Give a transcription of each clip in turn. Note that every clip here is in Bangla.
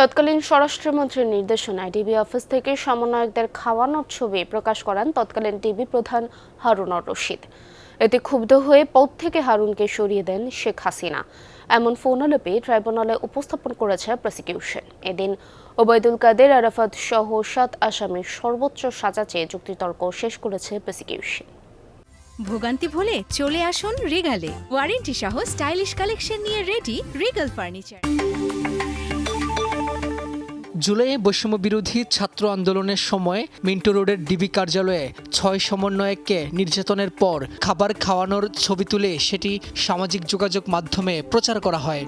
তৎকালীন স্বরাষ্ট্রমন্ত্রীর নির্দেশনায় ডিবি অফিস থেকে সমন্বয়কদের খাওয়ানোর ছবি প্রকাশ করেন তৎকালীন ডিবি প্রধান হারুনুর রশিদ। এতে ক্ষুব্ধ হয়ে পদ থেকে হারুনকে সরিয়ে দেন শেখ হাসিনা। এমন ফোনালাপে ট্রাইব্যুনালে উপস্থাপন করেছে প্রসিকিউশন। এদিন ওবায়দুল কাদের, আরাফাত সহ 7 আসামির সর্বোচ্চ সাজা চেয়ে যুক্তিতর্ক শেষ করেছে প্রসিকিউশন। ভোগান্তি ভুলে চলে আসুন রিগালে। ওয়ারেন্টি সহ স্টাইলিশ কালেকশন নিয়ে রেডি রিগাল ফার্নিচার। জুলাইয়ে বৈষম্য বিরোধী ছাত্র আন্দোলনের সময় মিন্টো রোডের ডিবি কার্যালয়ে 6 সমন্বয়ককে নির্যাতনের পর খাবার খাওয়ানোর ছবি তুলে সেটি সামাজিক যোগাযোগ মাধ্যমে প্রচার করা হয়।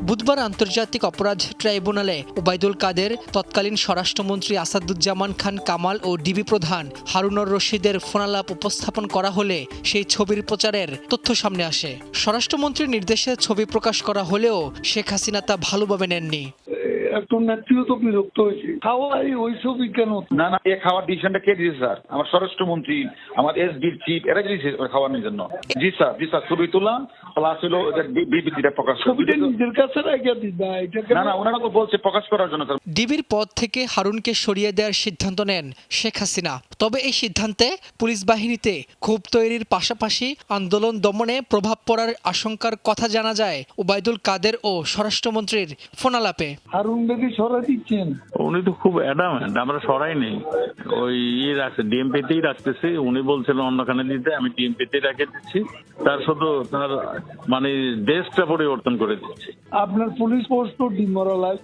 বুধবার আন্তর্জাতিক অপরাধ ট্রাইব্যুনালে ওবায়দুল কাদের, তৎকালীন স্বরাষ্ট্রমন্ত্রী আসাদুজ্জামান খান কামাল ও ডিবি প্রধান হারুনুর রশিদের ফোনালাপ উপস্থাপন করা হলে সেই ছবির প্রচারের তথ্য সামনে আসে। স্বরাষ্ট্রমন্ত্রীর নির্দেশে ছবি প্রকাশ করা হলেও শেখ হাসিনা তা ভালোভাবে নেননি। একটু নেত্রীও তো বিরক্ত হয়েছে। খাওয়াই ওই ছবি কেন? না, এই খাওয়ার ডিসিশনটা কে দিয়েছে স্যার? আমার স্বরাষ্ট্রমন্ত্রী, আমার এসডির চিফ, এরা দিয়েছে খাওয়ানোর জন্য। জি স্যার, ছবি তোলা প্লাস হলো বিবৃতিটা প্রকাশ। ছবিটা নিজের কাছে রেখে দিবা, এটাকে না, ওনারা তো বলছে প্রকাশ করার জন্য স্যার। ডিবির পদ থেকে হারুনকে সরিয়ে দেওয়ার সিদ্ধান্ত নেন শেখ হাসিনা। তবে এই সিদ্ধান্তে পুলিশ বাহিনীতে ক্ষোভ তৈরির পাশাপাশি আন্দোলন দমনে প্রভাব পড়ার আশঙ্কার কথা জানা যায় ওবায়দুল কাদের ও স্বরাষ্ট্রমন্ত্রীর ফোনালাপে। হারুন বেবি সরাই দিচ্ছেন। উনি তো খুব অ্যাডামেন্ট, আমরা সরাই নেই, ওই রাখছে ডিএমপিতেই রাখতেছি। উনি বলছিলেন অন্যখানে দিতে, আমি ডিএমপিতেই রেখে দিচ্ছি। তার শুধু তার মানে ডেস্কটা পরিবর্তন করে দিচ্ছি। আপনার পুলিশ ফোর্স তো ডিমোরালাইজ,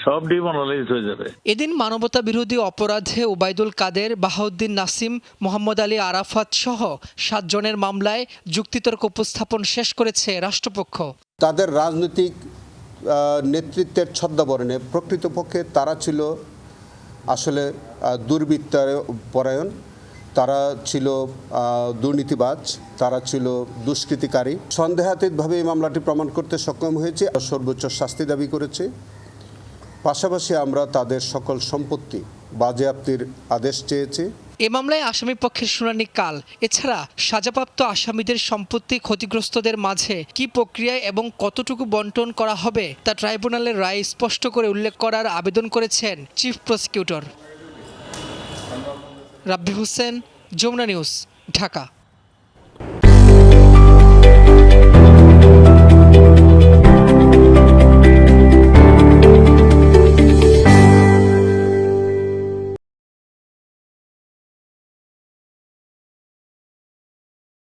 সব ডিমোরালাইজ হয়ে যাবে। এদিন মানবতা বিরোধী অপরাধে ওবায়দুল কাদের, বাহাউদ্দিন নাসিম, মোহাম্মদ আলী আরাফাত সহ 7 জনের মামলায় যুক্তিতর্ক উপস্থাপন শেষ করেছে রাষ্ট্রপক্ষ। তাদের রাজনৈতিক নেতৃত্বের ছদ্মবরণে প্রকৃতপক্ষে তারা ছিল আসলে দুর্বৃত্তপরায়ণ, তারা ছিল দুর্নীতিবাজ, তারা ছিল দুষ্কৃতিকারী। সন্দেহাতীতভাবে এই মামলাটি প্রমাণ করতে সক্ষম হয়েছে, সর্বোচ্চ শাস্তি দাবি করেছে। পাশাপাশি আমরা তাদের সকল সম্পত্তি বাজেয়াপ্তির আদেশ চেয়েছি। এ মামলায় আসামি পক্ষের শুনানি কাল। এছাড়া সাজাপ্রাপ্ত আসামিদের সম্পত্তি ক্ষতিগ্রস্তদের মাঝে কি প্রক্রিয়ায় এবং কতটুকু বন্টন করা হবে তা ট্রাইব্যুনালের রায় স্পষ্ট করে উল্লেখ করার আবেদন করেছেন চিফ প্রসিকিউটর। রাব্বি হোসেন, যমুনা নিউজ, ঢাকা।